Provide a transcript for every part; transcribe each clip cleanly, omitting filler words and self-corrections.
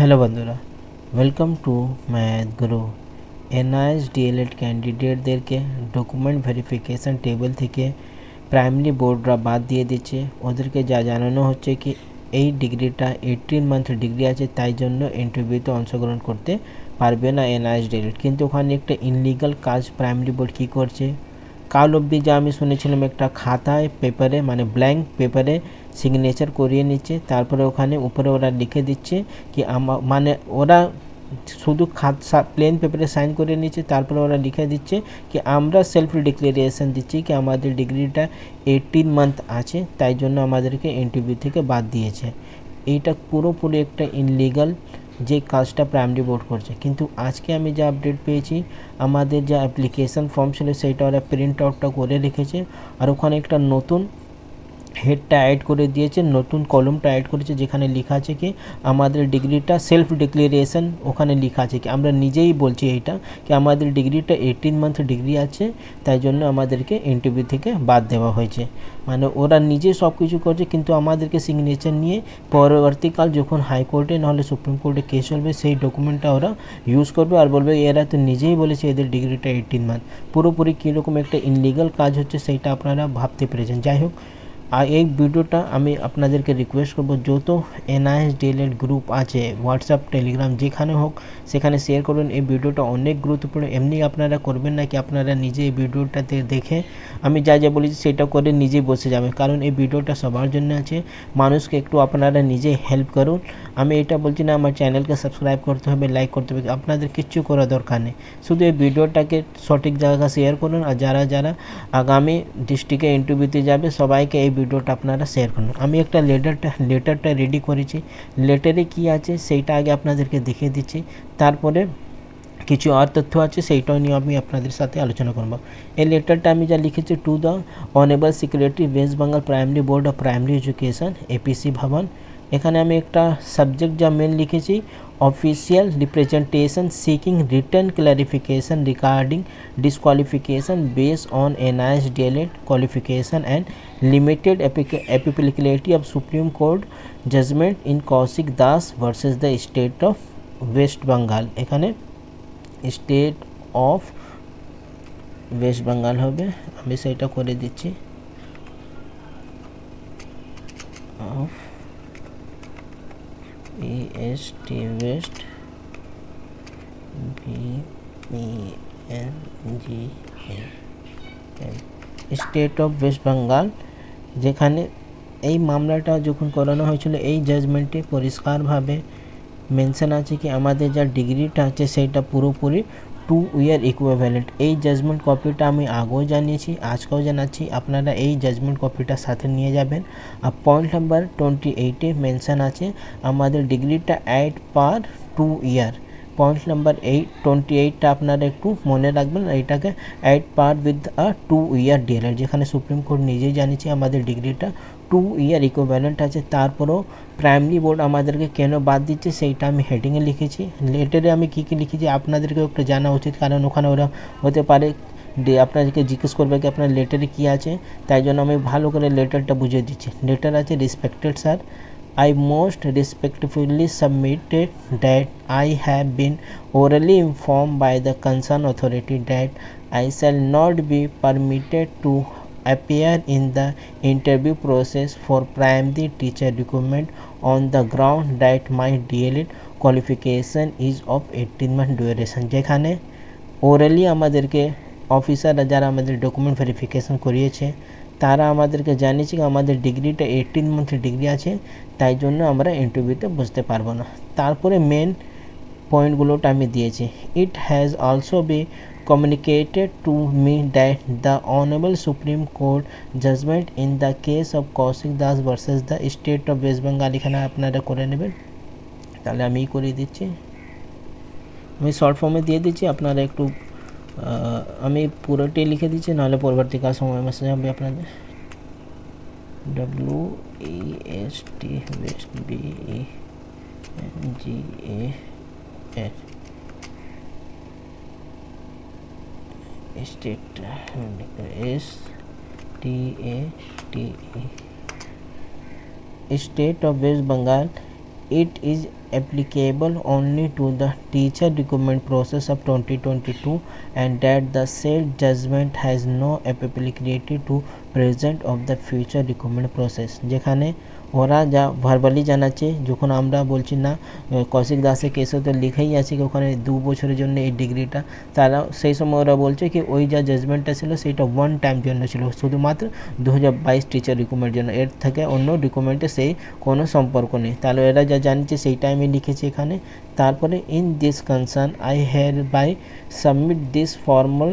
Hello বন্ধুরা, welcome to math Guru. NIS DElEd ক্যান্ডিডেটদেরকে document verification table থেকে প্রাইমারি বোর্ডরা বাদ দিয়ে দিচ্ছে। ওদেরকে যা জানানো হচ্ছে কি এই ডিগ্রিটা 18 মান্থ ডিগ্রি আছে, তাই জন্য ইন্টারভিউতে অংশগ্রহণ করতে পারবে না এনআইএস ডিএলএড। কিন্তু ওখানে একটা ইনলিগাল কাজ প্রাইমারি বোর্ড কী করছে, কাল অবধি যা আমি শুনেছিলাম একটা খাতায় পেপারে মানে ব্ল্যাঙ্ক পেপারে সিগনেচার করিয়ে নিচ্ছে, তারপরে ওখানে উপরে ওরা লিখে দিচ্ছে কি মানে ওরা শুধু প্লেন পেপারে সাইন করে নিচ্ছে, তারপরে ওরা লিখে দিচ্ছে কি আমরা সেলফ ডিক্লারেশন দিচ্ছি কি আমাদের ডিগ্রিটা 18 মান্থ আছে, তাই জন্য আমাদেরকে ইন্টারভিউ থেকে বাদ দিয়েছে। এইটা পুরোপুরি একটা ইনলিগাল যে কাজটা প্রাইমারি বোর্ড করছে। কিন্তু আজকে আমি যা আপডেট পেয়েছি, আমাদের যা অ্যাপ্লিকেশন ফর্ম ছিল সেইটা ওরা প্রিন্ট আউটটা করে রেখেছে, আর ওখানে একটা নতুন হেডটা অ্যাড করে দিয়েছে, নতুন কলমটা অ্যাড করেছে যেখানে লেখা আছে কি আমাদের ডিগ্রিটা সেলফ ডিক্লারেশন। ওখানে লেখা আছে কি আমরা নিজেই বলছি এইটা কি আমাদের ডিগ্রিটা 18 মান্থ ডিগ্রি আছে, তাই জন্য আমাদেরকে ইন্টারভিউ থেকে বাদ দেওয়া হয়েছে। মানে ওরা নিজে সব কিছু করছে, কিন্তু আমাদেরকে সিগনেচার নিয়ে পরবর্তীকাল যখন হাইকোর্টে নাহলে সুপ্রিম কোর্টে কেস চলবে সেই ডকুমেন্টটা ওরা ইউজ করবে আর বলবে এরা তো নিজেই বলেছে এদের ডিগ্রিটা 18 মান্থ। পুরোপুরি কীরকম একটা ইনলিগাল কাজ হচ্ছে সেইটা আপনারা ভাবতে পেরেছেন। যাই হোক, আর এই ভিডিওটা আমি আপনাদেরকে রিকোয়েস্ট করব যত এনআইএস ডিএলএড গ্রুপ আছে হোয়াটসঅ্যাপ টেলিগ্রাম যেখানে হোক সেখানে শেয়ার করুন। এই ভিডিওটা অনেক গুরুত্বপূর্ণ। এমনি আপনারা করবেন না কি আপনারা নিজে এই ভিডিওটাতে দেখে আমি যা যা বলেছি সেটা করে নিজেই বসে যাবেন, কারণ এই ভিডিওটা সবার জন্য আছে। মানুষকে একটু আপনারা নিজে হেল্প করুন। আমি এটা বলছি না আমার চ্যানেলকে সাবস্ক্রাইব করতে হবে, লাইক করতে হবে, আপনাদের কিচ্ছু করার দরকার নেই। শুধু এই ভিডিওটাকে সঠিক জায়গায় শেয়ার করুন, আর যারা যারা আগামী ডিস্ট্রিক্টে ইন্টারভিউতে যাবে সবাইকে এই ভিডিওটা আপনারা শেয়ার করুন। আমি একটা লেটারটা রেডি করেছি। লেটারে কি আছে সেইটা আগে আপনাদেরকে দেখিয়ে দিচ্ছি, তারপরে কিছু আর তথ্য আছে সেইটাও নিয়ে আমি আপনাদের সাথে আলোচনা করব। এই লেটারটা আমি যা লিখেছি, to the honourable secretary West Bengal primary board of primary education APC Bhavan. এখানে আমি একটা সাবজেক্ট যা মেন লিখেছি, official representation seeking return clarification regarding disqualification based on NIS DLEd qualification and limited applicability of Supreme Court judgment in Kaushik Das versus the State of West Bengal। এখানে state of West Bengal হবে, আমি সেটা করে দিচ্ছি। Of EST West BENGAL state of West Bengal. যেখানে এই মামলাটা যখন করানো হয়েছিল এই জাজমেন্টে পরিষ্কারভাবে মেনশন আছে কি আমাদের যা ডিগ্রিটা আছে সেইটা পুরোপুরি 2 ইয়ার ইকুইভ্যালেন্ট। এই জাজমেন্ট কপিটা আমি আগেও জানিয়েছি, আজকেও জানাচ্ছি, আপনারা এই জাজমেন্ট কপিটা সাথে নিয়ে যাবেন। আর পয়েন্ট নাম্বার 28-এ মেনশন আছে আমাদের ডিগ্রিটা 8/2 ইয়ার। পয়েন্ট নাম্বার 28টা আপনারা একটু মনে রাখবেন, এইটাকে 8 উইথ 2 ইয়ার ডিএলএড, যেখানে সুপ্রিম কোর্ট নিজেই জানিয়েছে আমাদের ডিগ্রিটা 2 ইয়ার ইকুইভ্যালেন্ট আছে। তারপরেও প্রাইমারি বোর্ড আমাদেরকে কেন বাদ দিচ্ছে সেইটা আমি হেডিংয়ে লিখেছি। লেটারে আমি কী কী লিখেছি আপনাদেরকেও একটু জানা উচিত, কারণ ওখানে ওরা হতে পারে আপনাদেরকে জিজ্ঞেস করবে কি আপনার লেটারে কী আছে, তাই জন্য আমি ভালো করে লেটারটা বুঝিয়ে দিচ্ছি। লেটার আছে, respected sir, I most respectfully submitted that I have been orally informed by the concerned authority that I shall not be permitted to appear in the interview process for primary teacher recruitment on the ground that my DLED qualification is of 18 month duration। যেখানে orally আমাদেরকে অফিসাররা যারা আমাদের document verification করিয়েছে তারা আমাদেরকে জানিয়েছে আমাদের ডিগ্রিটা 18 মান্থ ডিগ্রি আছে, তাই জন্য আমরা ইন্টারভিউতে বসতে পারবো না। তারপরে মেন পয়েন্টগুলোটা আমি দিয়েছি। It has also be communicated to me that the Honorable Supreme Court judgment in the case of Kaushik Das versus the State of West Bengal, এখানে আপনারা করে নেবেন। তাহলে আমি করে দিচ্ছি, আমি শর্ট ফর্মে দিয়ে দিচ্ছি, আপনারা একটু আমি পুরোটাই লিখে দিচ্ছি, নাহলে পরবর্তীকাল সময় মেসেজ হবে আপনাদের। WEST West BENGAL state STATE state of West Bengal it is applicable only to the teacher recruitment process of 2022 and that the said judgment has no applicability to present of the future recruitment process যেখানে ওরা যা verbally জানাচ্ছে যখন আমরা বলছি না কৌশিক দাসের কেসে তো লিখেই আছে কি ওখানে 2 বছরের জন্য এই ডিগ্রিটা তারা সেই সময় ওরা বলছে কি ওই যা জাজমেন্টটা ছিল সেটা ওয়ান টাইম জন্য ছিল শুধুমাত্র 2022 টিচার রিক্রুটমেন্টের জন্য এর থেকে অন্য রিক্রুটমেন্টের সেই কোনো সম্পর্ক নেই তাহলে এরা যা জানছে সেইটাই আমি লিখেছি এখানে তারপরে in this concern I hereby submit this formal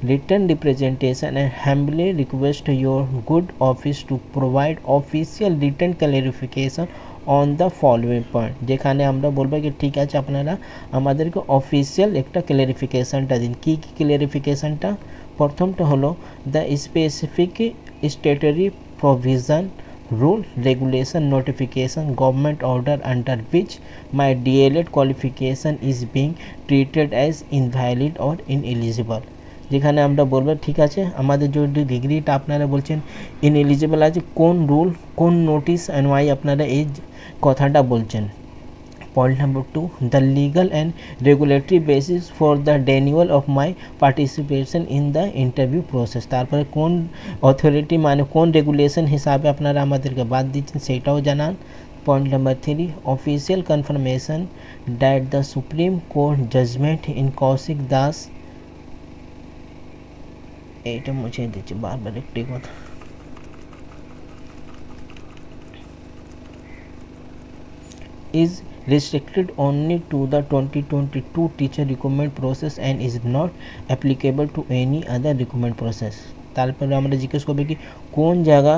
written representation and humbly request your good office to provide official written clarification on the following point যেখানে আমরা বলবো কি ঠিক আছে আপনারা আমাদেরকে অফিসিয়াল একটা ক্লারিফিকেশনটা দিন কি কি ক্লারিফিকেশনটা প্রথমটা হলো the specific statutory provision rule regulation notification government order under which my DLED qualification is being treated as invalid or ineligible যেখানে আমরা বলবো ঠিক আছে আমাদের যদি ডিগ্রিটা আপনারা বলছেন ইনএলিজিবল আছে কোন রুল কোন নোটিশ অ্যান্ড ওয়াই আপনারা এই কথাটা বলছেন point number 2 the legal and regulatory basis for the denial of my participation in the interview process তারপরে কোন অথরিটি মানে কোন রেগুলেশন হিসাবে আপনারা আমাদেরকে বাদ দিচ্ছেন সেইটাও জানান point number 3 official confirmation that the supreme court judgement in Kaushik Das এইটা মুছে দিচ্ছি বারবার একটি কথা is restricted only to the 2022 teacher recruitment process and is not applicable to any other recruitment process তারপরে আমরা জিজ্ঞেস করবে কি কোন জায়গা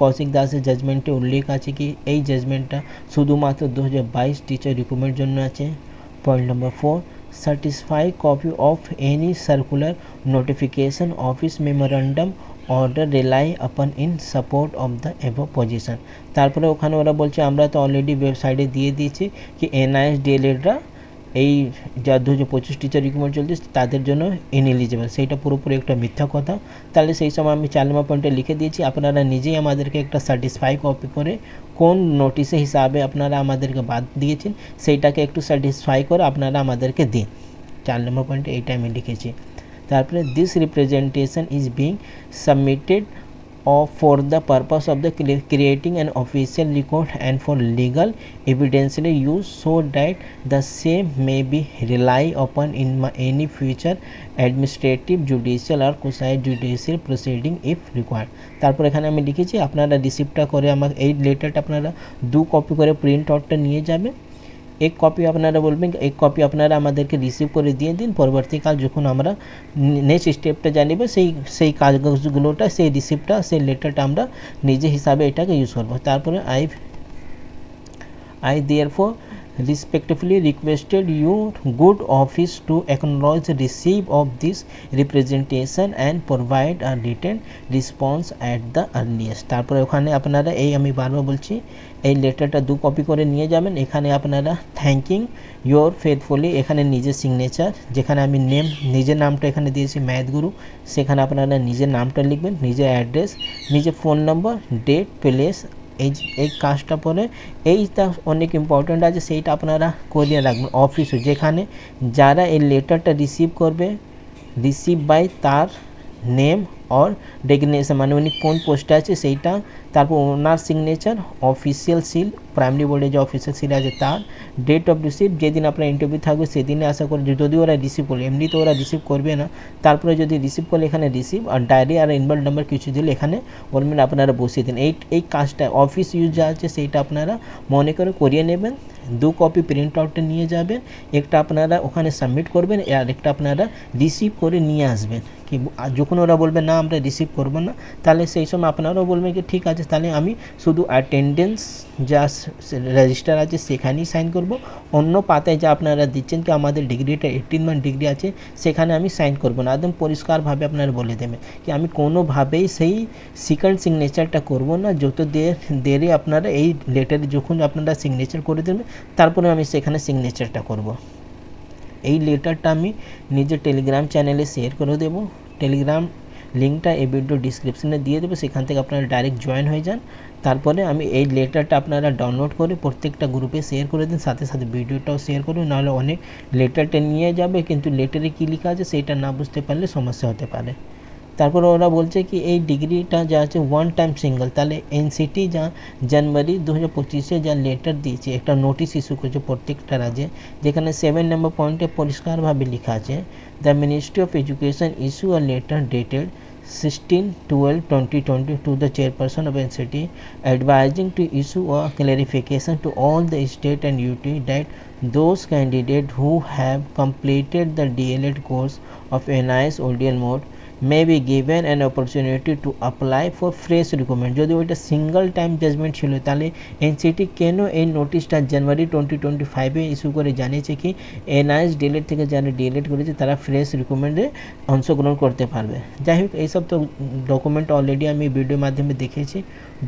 কৌশিক দাসের জাজমেন্টে উল্লেখ আছে কি এই জাজমেন্টটা শুধুমাত্র 2022 টিচার রিক্রুটমেন্টের জন্য আছে point number 4 satisfy copy of any circular notification office memorandum order rely upon in support of the above position তারপরে ওখানে ওরা বলছে আমরা তো অলরেডি ওয়েবসাইটে দিয়ে দিয়েছি কি এনআইএস ডিএলএডরা এই যা 2025 টিচার রিক্রুটমেন্ট চলছে তাদের জন্য ইনএলিজিবল সেইটা পুরোপুরি একটা মিথ্যা কথা তাহলে সেই সময় আমি 4 নম্বর পয়েন্টে লিখে দিয়েছি আপনারা নিজেই আমাদেরকে একটা সাটিসফাই কপি করে কোন নোটিশে হিসাবে আপনারা আমাদেরকে বাদ দিয়েছেন সেইটাকে একটু স্যাটিসফাই করে আপনারা আমাদেরকে দিন 4 নম্বর পয়েন্টে এইটা আমি লিখেছি তারপরে this representation is being submitted for the purpose of the creating an official record and for legal evidentiary use so that the same may be relied upon in any future administrative judicial or quasi judicial proceeding if required তারপর এখানে আমি লিখেছি আপনারা রিসিপ্টটা করে আমাকে এই লেটারটা আপনারা 2 কপি করে প্রিন্ট আউটটা নিয়ে যাবেন एक कॉपी আপনারা বলবেন एक কপি আপনারা আমাদেরকে রিসিভ করে দিয়ে দিন পরবর্তীকাল যখন আমরা নেক্সট স্টেপটা জানিব সেই কাগজগুলোটা সেই রিসিপ্টটা সেই লেটারটা আমরা নিজে হিসাবে এটাকে ইউজ করব তারপরে I therefore respectfully requested your good office to acknowledge receipt of this representation and provide a written response at the earliest তারপরে ওখানে আপনারা এই আমি বারবার বলছি এই লেটারটা 2 কপি করে নিয়ে যাবেন এখানে আপনারা থ্যাঙ্কিং ইয়োর ফেথফুলি এখানে নিজের সিগনেচার যেখানে আমি নেম নিজের নামটা এখানে দিয়েছি ম্যাথ গুরু সেখানে আপনারা নিজের নামটা লিখবেন নিজের অ্যাড্রেস নিজের ফোন নম্বর ডেট প্লেস এই কাজটা পরে এইটা অনেক ইম্পর্ট্যান্ট আছে সেইটা আপনারা করিয়ে রাখবেন অফিসে যেখানে যারা এই লেটারটা রিসিভ করবে রিসিভ বাই তার নেম और डेजिग्नेशन মানে উনি কোন পোস্টে আছে সেইটা তারপর ওনার সিগনেচার অফিসিয়াল সিল প্রাইমারি বোর্ডে যে অফিসিয়াল সিল আছে তার ডেট অফ রিসিভ যেদিন আপনার ইন্টারভিউ থাকবে সেদিনে আশা করি যদি ওরা রিসিভ করে এমনি তো ওরা রিসিভ করবে না তারপরে যদি রিসিভ করলে এখানে receive R diary are involve number কিছু দিলে এখানে বলবেন আপনারা বসিয়ে দিন এই কাজটা অফিস ইউজ যা আছে সেইটা আপনারা মনে করে করিয়ে নেবেন 2 কপি প্রিন্ট আউটে নিয়ে যাবেন একটা আপনারা ওখানে সাবমিট করবেন আর একটা আপনারা রিসিভ করে নিয়ে আসবেন কি যখন ওরা বলবে না আমরা রিসিভ করব না তাহলে সেই সময় আপনারাও বলবেন কি ঠিক আছে তাহলে আমি শুধু অ্যাটেন্ডেন্স যা রেজিস্টার আছে সেখানেই সাইন করব অন্য পাতায় যা আপনারা দিচ্ছেন কি আমাদের ডিগ্রিটা 18 মান্থ ডিগ্রি আছে সেখানে আমি সাইন করব না একদম পরিষ্কারভাবে আপনারা বলে দেবেন কি আমি কোনোভাবেই সেই সেকেন্ড সিগনেচারটা করব না যত দেরি আপনারা এই লেটারে যখন আপনারা সিগনেচার করে দেবেন তারপরে আমি সেখানে সিগনেচারটা করব এই লেটারটা আমি নিজের টেলিগ্রাম চ্যানেলে শেয়ার করে দেব টেলিগ্রাম লিঙ্কটা এই ভিডিও ডিসক্রিপশনে দিয়ে দেবো, সেখান থেকে আপনারা ডাইরেক্ট জয়েন হয়ে যান। তারপরে আমি এই লেটারটা আপনারা ডাউনলোড করে প্রত্যেকটা গ্রুপে শেয়ার করে দিন, সাথে সাথে ভিডিওটাও শেয়ার করুন, নাহলে অনেক লেটারটা নিয়ে যাবে কিন্তু লেটারে কী লেখা আছে সেইটা না বুঝতে পারলে সমস্যা হতে পারে। তারপরে ওরা বলছে কি এই ডিগ্রিটা যা আছে ওয়ান টাইম সিঙ্গেল, তাহলে এনসিটি যা জানুয়ারি 2025-এ যা লেটার দিয়েছে, একটা নোটিশ ইস্যু করেছে প্রত্যেকটা রাজ্যে, যেখানে 7 নম্বর পয়েন্টে পরিষ্কারভাবে লেখা আছে, the ministry of education issue a letter dated 16/12/2020 to the chairperson of NCT advising to issue a clarification to all the state and UT that those candidates who have completed the DLED course of NIS ODL mode may be given an opportunity to apply for fresh recruitment। যদি ওইটা single time judgement ছিল তাহলে NCT কেন এই নোটিশটা জানুয়ারি 2025-এ issue করে জানিয়েছে কি NIS ডিএলএড থেকে যারা ডিএলএড করেছে তারা ফ্রেশ রিক্রুটমেন্টে অংশগ্রহণ করতে পারবে। যাই হোক, এইসব তো ডকুমেন্ট অলরেডি আমি ভিডিওর মাধ্যমে দেখেছি,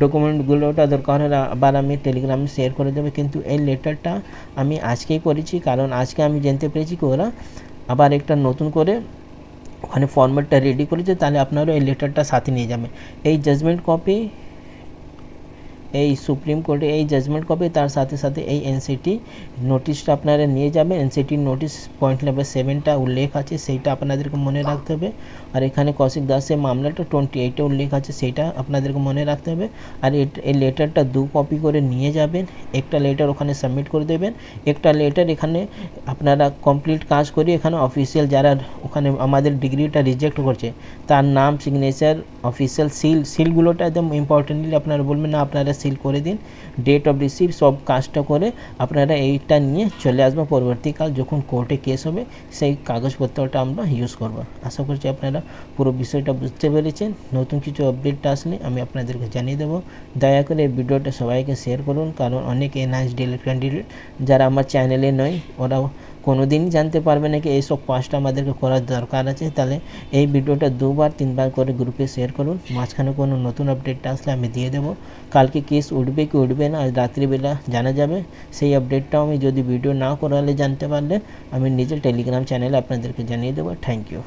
ডকুমেন্টগুলোটা দরকার হলে আবার আমি টেলিগ্রামে শেয়ার করে দেবো, কিন্তু এই লেটারটা আমি আজকেই করেছি, কারণ আজকে আমি জানতে পেরেছি কি ওরা আবার একটা নতুন করে ওখানে ফর্ম্যাটটা রেডি করেছে, তাহলে আপনারাও এই লেটারটা সাথে নিয়ে যাবেন। এই জাজমেন্ট কপি, এই সুপ্রিম কোর্টে এই জাজমেন্ট কপি, তার সাথে সাথে এই এনসিটি নোটিশটা আপনারা নিয়ে যাবেন। এনসিটির নোটিশ পয়েন্ট নাম্বার 7টা উল্লেখ আছে, সেইটা আপনাদেরকে মনে রাখতে হবে। আর এখানে কৌশিক দাসের মামলাটা 28-এ উল্লেখ আছে, সেইটা আপনাদেরকে মনে রাখতে হবে। আর এই লেটারটা 2 কপি করে নিয়ে যাবেন, একটা লেটার ওখানে সাবমিট করে দেবেন, একটা লেটার এখানে আপনারা কমপ্লিট কাজ করে এখানে অফিসিয়াল যারা ওখানে আমাদের ডিগ্রিটা রিজেক্ট করছে তার নাম, সিগনেচার, অফিসিয়াল সিলগুলোটা একদম ইম্পর্টেন্টলি আপনারা বলবেন না, আপনারা সিল করে দিন, ডেট অফ রিসিভ সব কাজটা করে আপনারা এইটা নিয়ে চলে আসবেন। পরবর্তীকাল যখন কোর্টে কেস হবে সেই কাগজপত্রটা আমরা ইউজ করব। আশা করছি আপনারা পুরো বিষয়টা বুঝতে পেরেছেন। নতুন কিছু আপডেটটা আসলে আমি আপনাদেরকে জানিয়ে দেবো। দয়া করে এই ভিডিওটা সবাইকে শেয়ার করুন, কারণ অনেক NIS ডিএলএড ক্যান্ডিডেট যারা আমার চ্যানেলে নয় ওরা কোনো দিনই জানতে পারবে না কি এইসব কাজটা আমাদেরকে করার দরকার আছে। তাহলে এই ভিডিওটা 2-3 বার করে গ্রুপে শেয়ার করুন, মাঝখানে কোনো নতুন আপডেটটা আসলে আমি দিয়ে দেবো। কালকে কেস উঠবে কি উঠবে না আজ রাত্রিবেলা জানা যাবে, সেই আপডেটটাও আমি যদি ভিডিও না করালে জানতে পারলে আমি নিজের টেলিগ্রাম চ্যানেলে আপনাদেরকে জানিয়ে দেবো। Thank you.